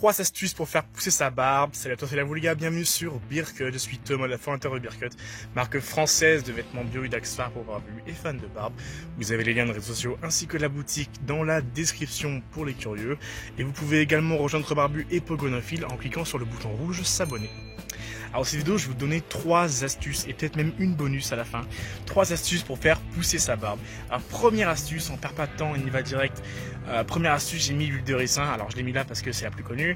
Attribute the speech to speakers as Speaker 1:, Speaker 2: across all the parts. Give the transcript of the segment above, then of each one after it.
Speaker 1: 3 astuces pour faire pousser sa barbe. Salut à toi, c'est la vous les gars, bienvenue sur Beardcut. Je suis Thomas, la fondateur de Beardcut, marque française de vêtements bio et d'accessoires pour barbus et fans de barbe. Vous avez les liens de réseaux sociaux ainsi que la boutique dans la description pour les curieux. Et vous pouvez également rejoindre Barbu et Pogonophile en cliquant sur le bouton rouge s'abonner. Alors cette vidéo, je vais vous donner 3 astuces et peut-être même une bonus à la fin. 3 astuces pour faire pousser sa barbe. Alors première astuce, on perd pas de temps, on y va direct. Première astuce, j'ai mis l'huile de ricin. Alors je l'ai mis là parce que c'est la plus connue.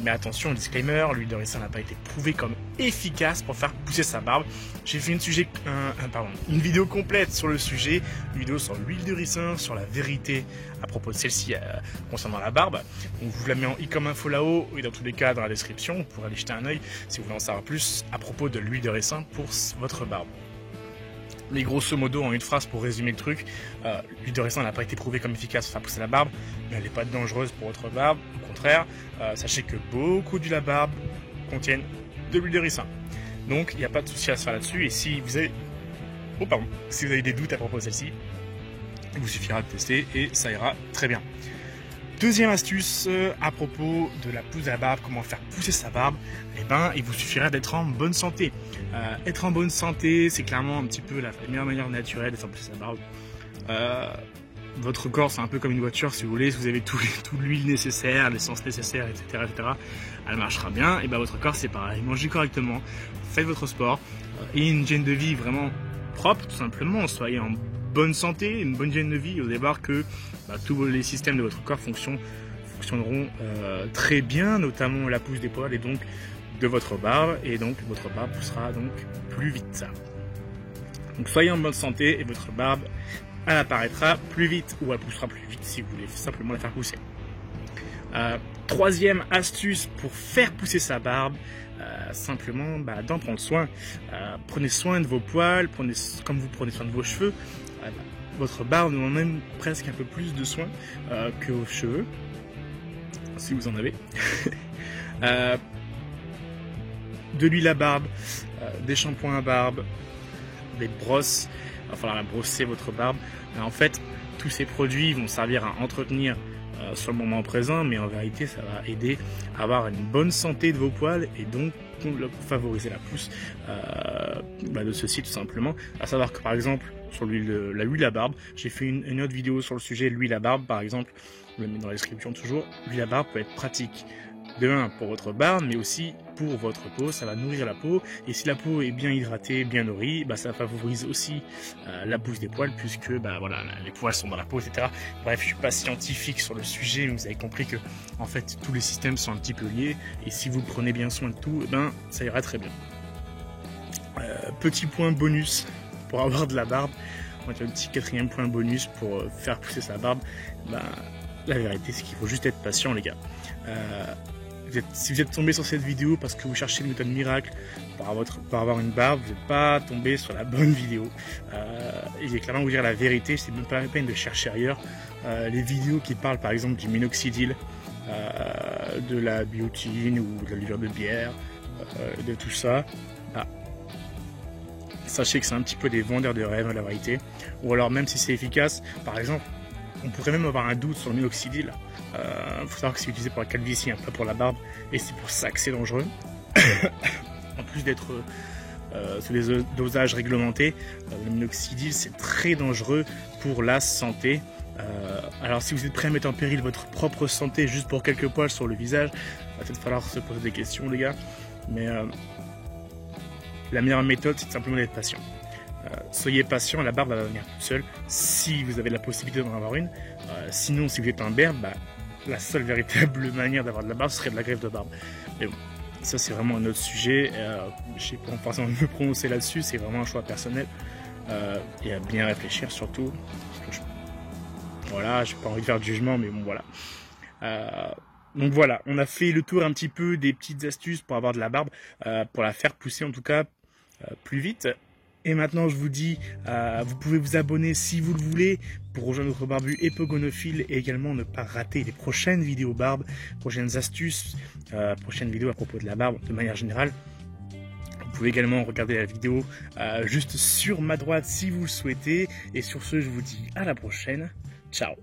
Speaker 1: Mais attention, disclaimer, l'huile de ricin n'a pas été prouvée comme efficace pour faire pousser sa barbe. J'ai fait une vidéo complète sur le sujet. Une vidéo sur l'huile de ricin, sur la vérité à propos de celle-ci concernant la barbe. On vous la met en i comme info là-haut et dans tous les cas dans la description. Vous pourrez aller jeter un œil si vous voulez en savoir plus à propos de l'huile de ricin pour votre barbe. Mais grosso modo, en une phrase pour résumer le truc, l'huile de ricin n'a pas été prouvée comme efficace pour faire pousser la barbe, mais elle n'est pas dangereuse pour votre barbe. Au contraire, sachez que beaucoup d'huile à barbe contiennent de l'huile de ricin. Donc il n'y a pas de souci à se faire là-dessus. Et si vous avez, si vous avez des doutes à propos de celle-ci, il vous suffira de tester et ça ira très bien. Deuxième astuce à propos de la pousse de la barbe, comment faire pousser sa barbe, il vous suffira d'être en bonne santé. Être en bonne santé, c'est clairement un petit peu la meilleure manière naturelle de faire pousser sa barbe. Votre corps, c'est un peu comme une voiture, si vous voulez, si vous avez toute l'huile nécessaire, l'essence nécessaire, etc., elle marchera bien. Et votre corps, c'est pareil. Mangez correctement, faites votre sport, ayez une hygiène de vie vraiment propre, tout simplement. Soyez en bonne santé, une bonne hygiène de vie, au départ que tous les systèmes de votre corps fonctionneront très bien, notamment la pousse des poils et donc de votre barbe, et donc votre barbe poussera donc plus vite. Donc soyez en bonne santé et votre barbe, elle apparaîtra plus vite ou elle poussera plus vite si vous voulez simplement la faire pousser. Troisième astuce pour faire pousser sa barbe, simplement d'en prendre soin. Prenez soin de vos poils, comme vous prenez soin de vos cheveux. Votre barbe demande même presque un peu plus de soin que vos cheveux, si vous en avez. De l'huile à barbe, des shampoings à barbe, des brosses. Il va falloir brosser votre barbe. En fait, tous ces produits vont servir à entretenir sur le moment présent, mais en vérité, ça va aider à avoir une bonne santé de vos poils et donc favoriser la pousse de ceci tout simplement. À savoir que par exemple, sur la huile à barbe, j'ai fait une autre vidéo sur le sujet, l'huile à barbe par exemple, je le mets dans la description toujours. L'huile à barbe peut être pratique. De 1 pour votre barbe, mais aussi pour votre peau, ça va nourrir la peau, et si la peau est bien hydratée, bien nourrie, ça favorise aussi la pousse des poils, puisque les poils sont dans la peau, etc. Bref, je suis pas scientifique sur le sujet, mais vous avez compris que en fait tous les systèmes sont un petit peu liés, et si vous prenez bien soin de tout, ça ira très bien. Petit point bonus pour avoir de la barbe, un petit 4e point bonus pour faire pousser sa barbe, la vérité c'est qu'il faut juste être patient les gars. Si vous êtes tombé sur cette vidéo parce que vous cherchez une méthode miracle pour avoir une barbe, vous n'êtes pas tombé sur la bonne vidéo. Et je vais clairement vous dire la vérité, c'est même pas la peine de chercher ailleurs. Les vidéos qui parlent par exemple du minoxidil, de la biotine ou de la levure de bière, de tout ça, sachez que c'est un petit peu des vendeurs de rêves la vérité. Ou alors même si c'est efficace, par exemple, on pourrait même avoir un doute sur le minoxidil. Faut savoir que c'est utilisé pour la calvitie, pas pour la barbe, et c'est pour ça que c'est dangereux. En plus d'être sur des dosages réglementés, le minoxidil c'est très dangereux pour la santé. Alors si vous êtes prêt à mettre en péril votre propre santé juste pour quelques poils sur le visage, il va peut-être falloir se poser des questions les gars. Mais la meilleure méthode c'est de simplement d'être patient. Soyez patient, la barbe va venir toute seule si vous avez la possibilité d'en avoir une. Sinon, si vous êtes un berbe, la seule véritable manière d'avoir de la barbe serait de la greffe de barbe. Mais bon, ça c'est vraiment un autre sujet. Je sais pas forcément me prononcer là-dessus, c'est vraiment un choix personnel. Et à bien réfléchir surtout. Parce que j'ai pas envie de faire de jugement, mais bon voilà. Donc voilà, on a fait le tour un petit peu des petites astuces pour avoir de la barbe, pour la faire pousser en tout cas plus vite. Et maintenant je vous dis, vous pouvez vous abonner si vous le voulez pour rejoindre notre Barbu et Pogonophile et également ne pas rater les prochaines vidéos barbe, prochaines astuces, prochaines vidéos à propos de la barbe de manière générale. Vous pouvez également regarder la vidéo juste sur ma droite si vous le souhaitez. Et sur ce, je vous dis à la prochaine. Ciao.